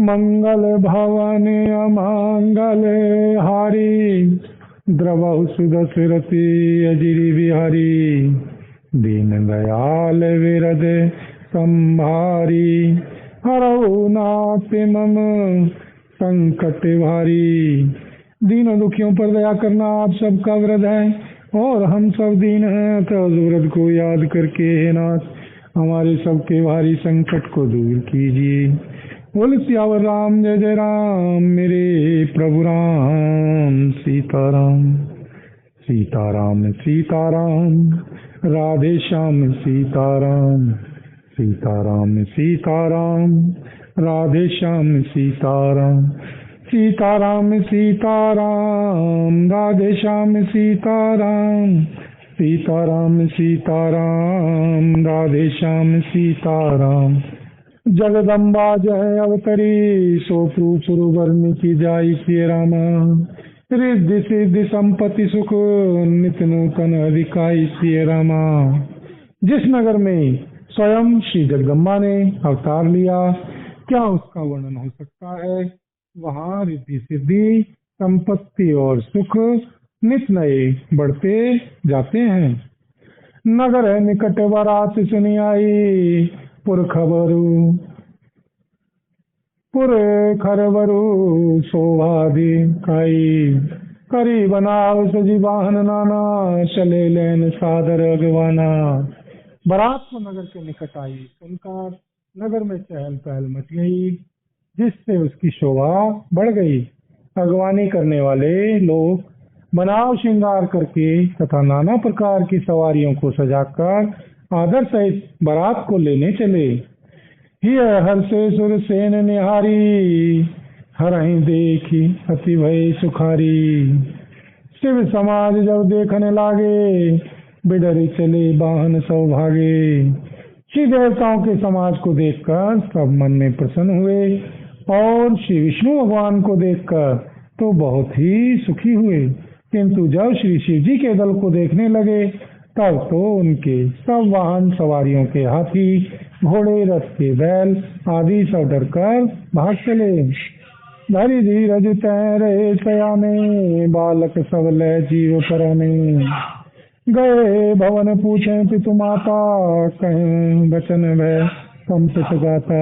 मंगल भवन अमंगल हारी, द्रवहु सुदशरथी अजिरि बिहारी। दीन दयाल विरद संभारी, हरऊ नाथ मम संकट भारी। दीन दुखियों पर दया करना आप सबका व्रत है और हम सब दीन हैं, तो उस व्रत को याद करके हे नाथ हमारे सबके भारी संकट को दूर कीजिए। बोल सियावर राम जय जय राम, मेरे प्रभु राम सीताराम। सीताराम सीताराम राधे श्याम सीताराम। सीताराम सीताराम राधे श्याम सीताराम। सीताराम सीताराम राधे श्याम सीताराम। सीताराम सीताराम राधे श्याम सीताराम। जगदम्बा जय अवतरी, सो सुरवर्ण की जाई सिय रामा। रिद्धि सिद्धि संपत्ति सुख, नित नूतन अधिकाई सिय रामा। जिस नगर में स्वयं श्री जगदम्बा ने अवतार लिया, क्या उसका वर्णन हो सकता है। वहाँ रिद्धि सिद्धि संपत्ति और सुख नित नए बढ़ते जाते हैं। नगर है निकट बारात सुनी आई, पुर खरबरु शोभाधि खाई। करी बनाव सजी वाहन नाना, चले लेन सादर अगवाना। बारात को नगर के निकट आई सुनकर नगर में चहल पहल मच गई, जिससे उसकी शोभा बढ़ गई। अगवानी करने वाले लोग बनाव श्रृंगार करके तथा नाना प्रकार की सवारियों को सजाकर आदर सहित बारात को लेने चले। ही हर्षे सुर सेन निहारी, हरहि देखी अति भय सुखारी। शिव समाज जब देखने लागे, बिडरी चले वाहन सौभागे। श्री देवताओं के समाज को देखकर सब मन में प्रसन्न हुए और श्री विष्णु भगवान को देखकर तो बहुत ही सुखी हुए। किंतु जब श्री शिव जी के दल को देखने लगे, तब तो उनके सब वाहन सवारियों के हाथी घोड़े रथ के बैल आदि सब डरकर भाग चले। धरि धीरज तै रहे सयाने, बालक सब लय जीव परने। गए भवन पूछे पितु माता, कहें बचन भय कंपित गाता।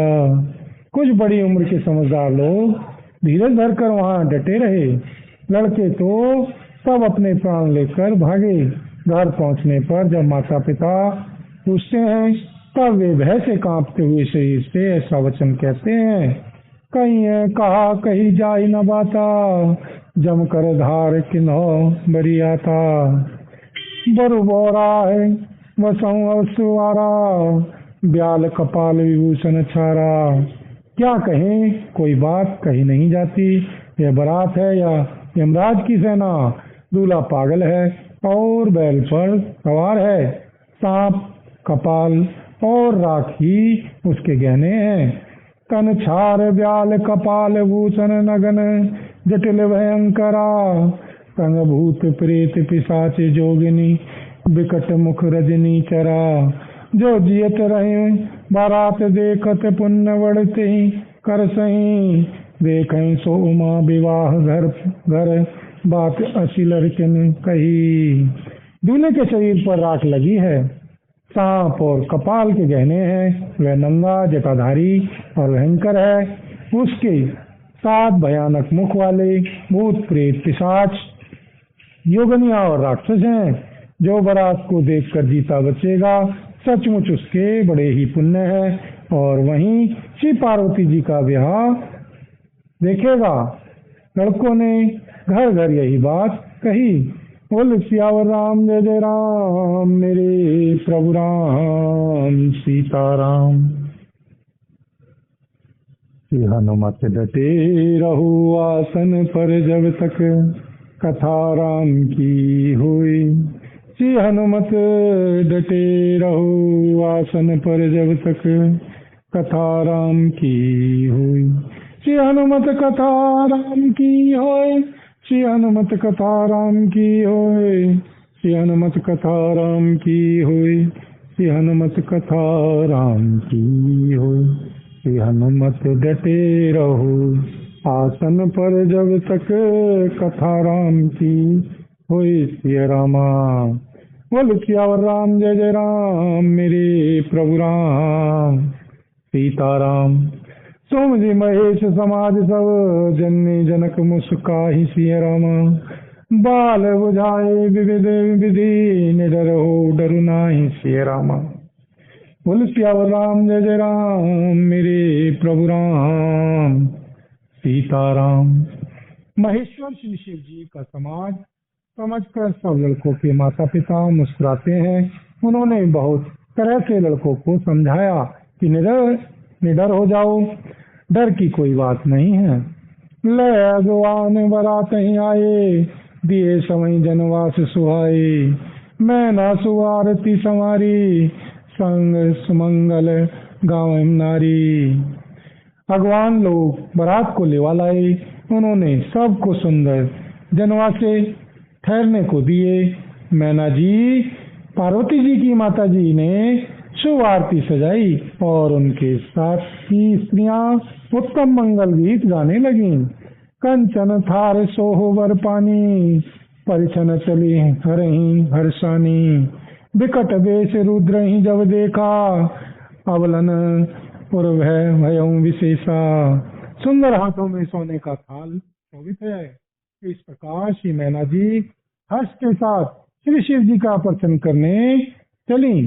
कुछ बड़ी उम्र के समझदार लोग धीरज धरकर वहां डटे रहे। लड़के तो सब अपने प्राण लेकर भागे। घर पहुंचने पर जब माता पिता पूछते हैं, तब वे भय से कांपते हुए शरीर से ऐसा वचन कहते हैं। कहीं कहा कही जाई न बाता, जम कर धार किन्हो बरियाता। बरु बोरा है वसऊ अवसुआरा, ब्याल कपाल विभूषण छारा। क्या कहें, कोई बात कही नहीं जाती। यह बारात है या यमराज की सेना। दूल्हा पागल है और बैल पर सवार है। सांप कपाल और राखी उसके गहने हैं। तन छार ब्याल कपाल भूषण नगन, जटिल भयंकरा। संग भूत प्रेत पिशाच जोगिनी, विकट मुख रजनी चरा। जो जियत रहे बारात देखत, पुण्य बढ़ते कर सही। देखें सो उमा विवाह घर घर, बात असिल अर्चन कही। दूल्हे के शरीर पर राख लगी है, सांप और कपाल के गहने हैं। वह नंगा जटाधारी और भयंकर है। उसके 7 भयानक मुख वाले भूत प्रेत पिशाच योगनिया और राक्षस हैं। जो बारात को देखकर जीता बचेगा, सचमुच उसके बड़े ही पुण्य है और वहीं श्री पार्वती जी का विवाह देखेगा। लड़कों ने घर घर यही बात कही। बोल सियावर राम जय जय राम, मेरे प्रभु राम सीताराम। श्री हनुमत डटे रहु आसन पर, जब तक कथा राम की हुई। श्री हनुमत डटे रहु आसन पर, जब तक कथा राम की हुई। श्री हनुमत कथा राम की होय, श्री हनुमत कथा राम की होय। श्री हनुमत कथा राम की होय, श्री हनुमत कथा राम की होय। श्री हनुमत डटे रहो आसन पर जब तक कथा राम की होई सिया रामा। बोल सियावर राम जय जय राम मेरे प्रभु राम सीताराम। सोम जी महेश समाज सब जननी जनक मुस्काहि सिया रामा। बाल बुझाए विविध विधि निडर हो डरु नाहि सिया रामा। बोल सियावर राम जय जय राम मेरे प्रभु राम सीताराम। महेश्वर श्री शिव जी का समाज समझकर सब लड़कों के माता पिता मुस्कुराते हैं। उन्होंने बहुत तरह से लड़कों को समझाया कि निडर हो जाओ, डर की कोई बात नहीं है। ले अगवान बारात ही आए दिए समय जनवास सुहाए। मैं ना सुआरती समारी संग सुमंगल गाँव नारी। भगवान लोग बारात को लेवा लाए। उन्होंने सबको सुंदर जनवासे ठहरने को दिए। मैना जी पार्वती जी की माता जी ने शुभ आरती सजाई और उनके साथ की स्त्रियां उत्तम मंगल गीत गाने लगीं। कंचन थार सोहबर पानी परिछन चली हरही हर्षानी। विकट वेश रुद्र ही जब देखा अवलन पूर्व भयं विशेषा। सुंदर हाथों में सोने का थाल शोभित है। इस प्रकार श्री मैना जी हर्ष के साथ श्री शिव जी का प्रसन्न करने चली।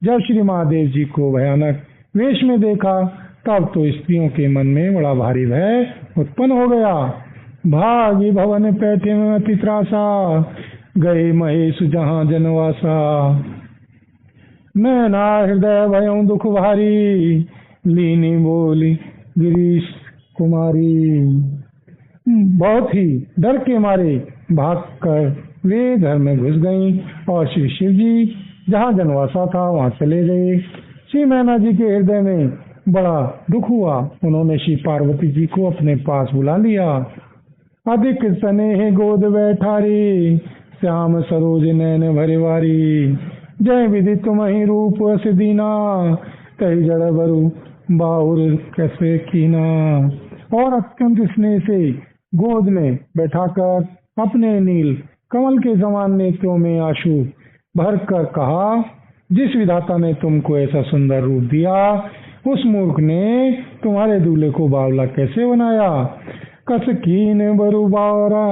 जब श्री महादेव जी को भयानक वेश में देखा तब तो स्त्रियों के मन में बड़ा भारी भय उत्पन्न हो गया। भागी भवन पैठे में अति त्रासा गए महेश जहाँ जनवासा। मैना हृदय भयों दुख भारी लीनी बोली गिरीश कुमारी। बहुत ही डर के मारे भागकर वे घर में घुस गईं और श्री शिव जी जहाँ जनवासा था वहाँ चले गए। श्री मैना जी के हृदय में बड़ा दुख हुआ। उन्होंने श्री पार्वती जी को अपने पास बुला लिया। अधिक स्नेह गोद बैठारी श्याम सरोज नैन भरेवारी। जय विधि तुम्हि रूप अस दीना कही जड़ बरु बाहुर कैसे कीना। और अत्यंत स्नेह से गोद में बैठाकर अपने नील कमल के समान नेत्रों में आंसू भरकर कहा, जिस विधाता ने तुमको ऐसा सुंदर रूप दिया उस मूर्ख ने तुम्हारे दूल्हे को बावला कैसे बनाया। कस कीन बरु बावरा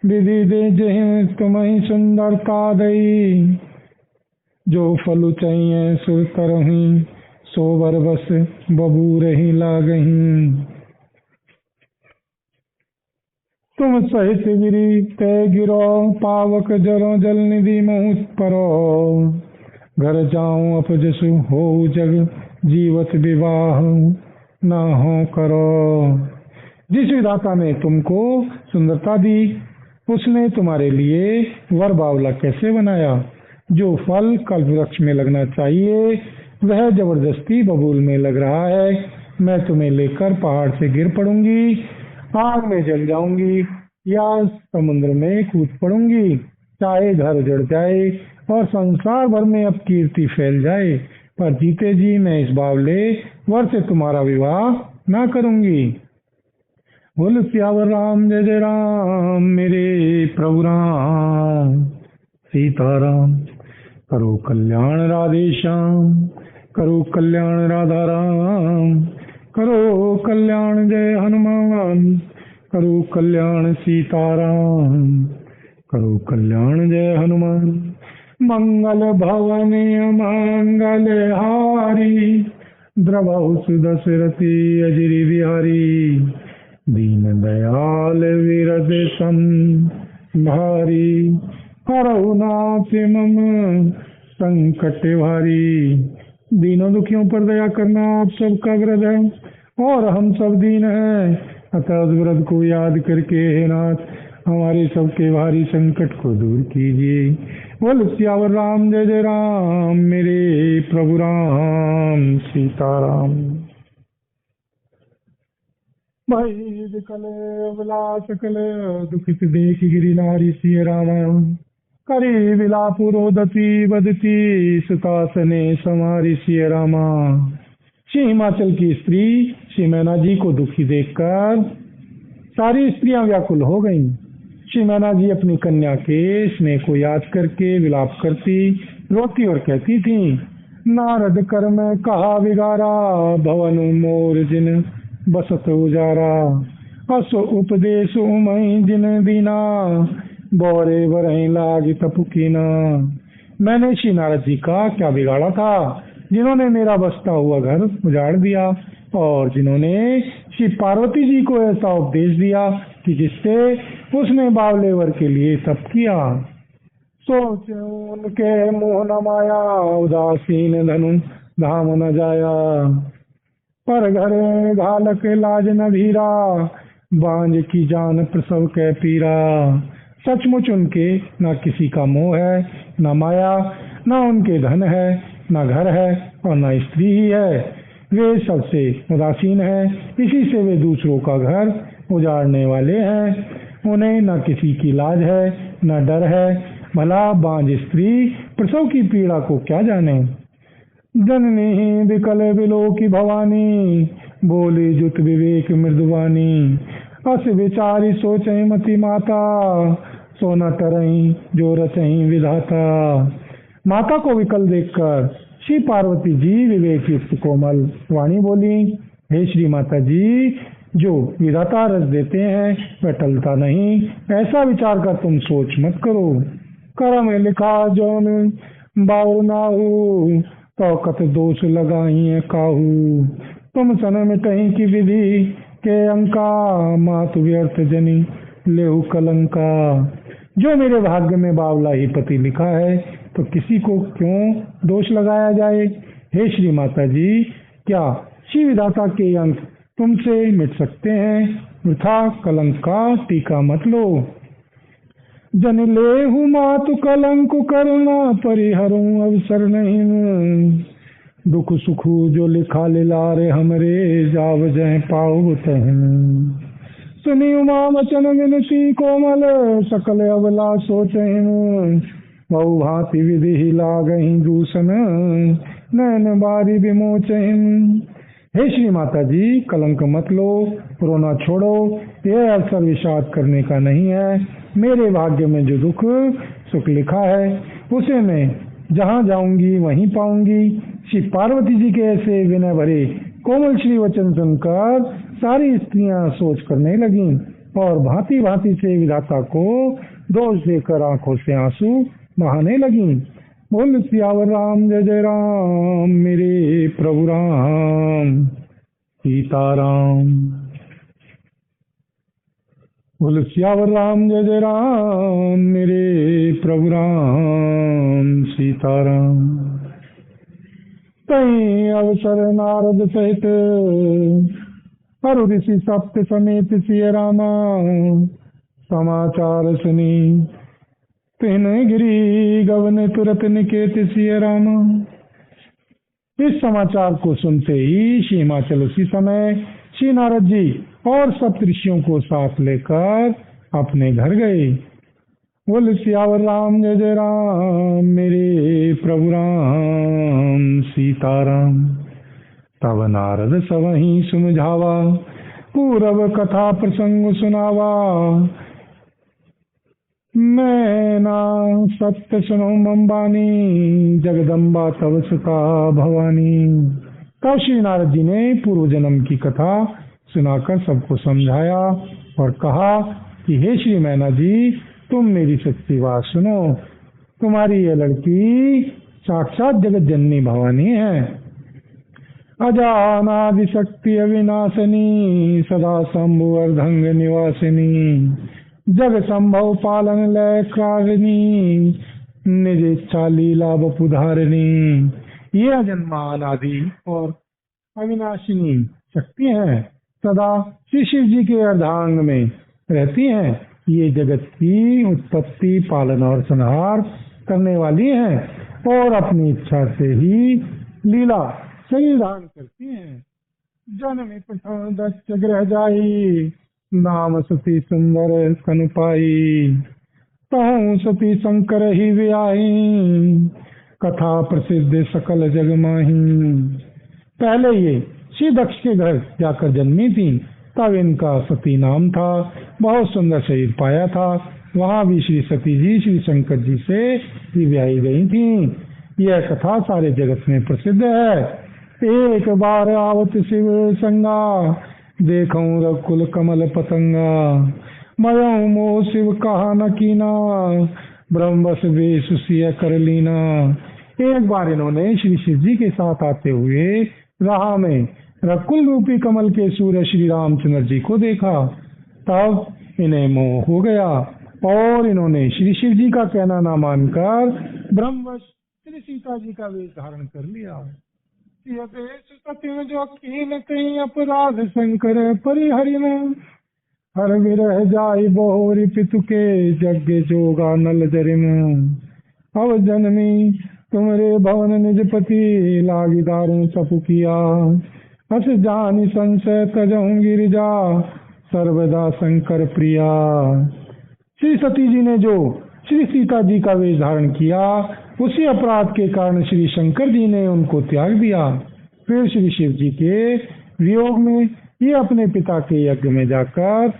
विधि दे जहि तुम्हि सुंदरता दई। जो फलु चाहिए सो करही सो बर बस बबूर ही लागही। तुम सहित गिरी तय गिरो पावक जरो जल निधि मुँह परो। घर जाऊं अपजसु हो जग जीवत विवाह न हो करो। जिस विधाता ने तुमको सुंदरता दी उसने तुम्हारे लिए वर बावला कैसे बनाया। जो फल कल्प वृक्ष में लगना चाहिए वह जबरदस्ती बबूल में लग रहा है। मैं तुम्हें लेकर पहाड़ से गिर पड़ूंगी, आग में जल जाऊंगी या समुद्र में कूद पड़ूंगी। चाहे घर उजड़ जाए और संसार भर में अब कीर्ति फैल जाए, पर जीते जी मैं इस बावले वर से तुम्हारा विवाह ना करूंगी। बोल सियावर राम जय जय राम मेरे प्रभु राम सीताराम। करो कल्याण राधे श्याम करो कल्याण राधा राम। करो कल्याण जय हनुमान करो कल्याण सीताराम। करो कल्याण जय हनुमान। मंगल भवन मंगल हारी द्रवहु सुदशरथी अजरी बिहारी। दीन दयाल विरद सम भारी हरहु नाथ मम संकट भारी। दीनों दुखियों पर दया करना आप सबका व्रत है और हम सब दीन हैं, अतः उस व्रत को याद करके हे नाथ हमारे सबके भारी संकट को दूर कीजिए। बोल सियावर राम जय जय राम मेरे प्रभु राम सीताराम। भाई विकल विलास कल दुखित देख गिरि नारी सिय रामा। करी विलापुरोदती बदती सुतासने समारी सिय रामा। श्री हिमाचल की स्त्री श्री मैना जी को दुखी देखकर सारी स्त्रियां व्याकुल हो गईं। श्री मैना जी अपनी कन्या के स्नेह को याद करके विलाप करती, रोती और कहती थी, नारद कर में कहा विगारा, भवन मोर जिन बसत उजारा, अस उपदेश उमई जिन दीना, बोरे बरही लाग तपुकीना। मैंने श्री नारद जी का क्या बिगाड़ा था जिन्होंने मेरा बसता हुआ घर उजाड़ दिया, और जिन्होंने श्री पार्वती जी को ऐसा उपदेश दिया कि जिससे उसने बावले वर के लिए तप किया। सोच उनके मोह न माया, उदासीन धनु धाम न जाया, पर घरे घालक लाज न भीरा, बांझ की जान प्रसव कै पीरा। सचमुच उनके न किसी का मोह है, न माया, न उनके धन है, न घर है और न स्त्री ही है। वे सबसे उदासीन है, इसी से वे दूसरों का घर उजाड़ने वाले हैं। उन्हें न किसी की लाज है, न डर है। भला बांझ स्त्री प्रसव की पीड़ा को क्या जाने। जननी विकल बिलो की भवानी, बोली जुत विवेक मृदुवानी। अस विचारी सोचई मति माता, सोना तरई जो रचई विधाता। माता को विकल देखकर श्री पार्वती जी विवेक युक्त कोमल वाणी बोली, हे श्री माता जी, जो विधाता रस देते हैं वह टलता नहीं, ऐसा विचार कर तुम सोच मत करो। करम लिखा जौन बाउर नाहू, तो कत दोष लगाई काहू। तुम सन मिटही की विधि के अंका, मातु व्यर्थ जनी लेहु कलंका। जो मेरे भाग्य में बावला ही पति लिखा है तो किसी को क्यों दोष लगाया जाए। हे श्री माता जी, क्या श्री विधाता के अंक तुमसे मिट सकते हैं। वृथा कलंक का टीका मत लो। जन लेहु मातु कलंक करना, परिहरूं अवसर नहीं। दुख सुख जो लिखा लिलारे हमरे, जाव जय पाऊ तहन। सुनी उमा वचन विनती कोमल, सकल अबला सोचहिन। बहु भांति विधि ही लागहि दूषण, नैन बारी विमोचहिन। हे श्री माता जी, कलंक मत लो, रोना छोड़ो। यह अवसर विषाद करने का नहीं है। मेरे भाग्य में जो दुख सुख लिखा है उसे मैं जहाँ जाऊंगी वहीं पाऊंगी। श्री पार्वती जी के ऐसे विनय भरे कोमल श्री वचन सुनकर सारी स्त्रियां सोच करने लगीं और भांति भांति से विधाता को दोष देकर आंखों से आंसू बहाने लगीं। बोल सियावर राम जय जय राम, मेरे प्रभु राम सीताराम। बोल सियावर राम जय जय राम, मेरे प्रभु राम सीताराम। तई अवसर नारद सहित, अरु ऋषि सप्त समेत सिय रामा। समाचार सुनी तिन गिरी गवन, तुरत निकेत सिय रामा। इस समाचार को सुनते ही श्री हिमाचल उसी समय श्री नारद जी और सप्तऋषियों को साथ लेकर अपने घर गए। बोल सियावर राम जय जय राम, मेरे प्रभु राम सीताराम। तब नारद सवहीं सुमझावा, पूरब कथा प्रसंग सुनावा। मैं ना सत्य सुनो मंबानी, जगदम्बा तव सुता भवानी। तब श्री नारद जी ने पूर्व जन्म की कथा सुनाकर सबको समझाया और कहा कि हे श्री मैना जी, तुम मेरी सच्ची बात सुनो। तुम्हारी यह लड़की साक्षात जगत जननी भवानी है। अजानादि शक्ति अविनाशिनी, सदा शंभु अर्धंग निवासिनी। जग संभव पालन लय कारिणी, निज इच्छा लीला बपुधारिणी। ये अजन्मा अनादि और अविनाशिनी शक्ति हैं, सदा श्री शिव जी के अर्धांग में रहती हैं। ये जगत की उत्पत्ति पालन और संहार करने वाली हैं और अपनी इच्छा से ही लीला शरीर धारण करती हैं। जन्म दक्ष ग्रह जाई, नाम सती सुंदर कनु पाई। तहु सती शंकर ही व्याही, कथा प्रसिद्ध सकल जग माही। पहले ये श्री दक्ष के घर जाकर जन्मी थी, तब इनका सती नाम था। बहुत सुंदर शरीर पाया था। वहां भी श्री सती जी श्री शंकर जी से विवाही गई थी। यह कथा सारे जगत में प्रसिद्ध है। एक बार आवत शिव संगा, देखूं रघुकुल कमल पतंगा, मयऊ मोह शिव कहा न कीना, ब्रह्मस वेश सिय कर लीना। एक बार इन्होंने श्री शिव जी के साथ आते हुए राह में रघुकुल रूपी कमल के सूर्य श्री रामचंद्र जी को देखा। तब इन्हें मोह हो गया और इन्होंने श्री शिव जी का कहना न मानकर ब्रह्मवश श्री सीता जी का वेश धारण कर लिया। यह देश सत्य जो कीन कहीं अपराध शंकर परिहरिना, हर विरह जाई बहुरी पितु के जग जोगा नल जरिम। अब जननी तुमरे भवन निजपति, लागी दारुण तपु किया, हस जानी संशय तजहूं गिरिजा, सर्वदा शंकर प्रिया। श्री सती जी ने जो श्री सीता जी का वेश धारण किया, उसी अपराध के कारण श्री शंकर जी ने उनको त्याग दिया। फिर श्री शिव जी के वियोग में ये अपने पिता के यज्ञ में जाकर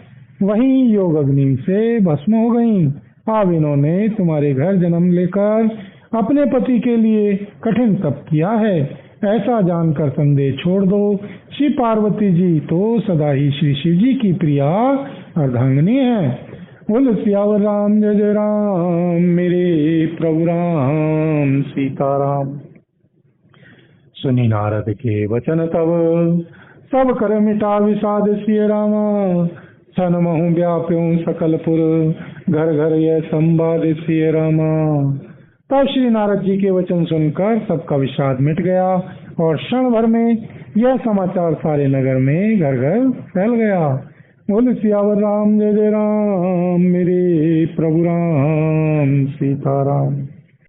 वहीं योग अग्नि से भस्म हो गईं। अब इन्होंने तुम्हारे घर जन्म लेकर अपने पति के लिए कठिन तप किया है, ऐसा जानकर संदेह छोड़ दो। श्री पार्वती जी तो सदा ही श्री शिव जी की प्रिया अर्धांगिनी है। बोल सियावर राम जय जय राम, मेरे प्रभु राम सीताराम। सुनी नारद के वचन तब, सब कर मिटा विषाद सिय रामा, सन महु व्याप्यों सकलपुर, घर घर यह संवाद सिय रामा। तब श्री नारद जी के वचन सुनकर सबका विषाद मिट गया और क्षण भर में यह समाचार सारे नगर में घर घर फैल गया। बोल सियावर राम जय जय राम, मेरे प्रभु राम सीताराम।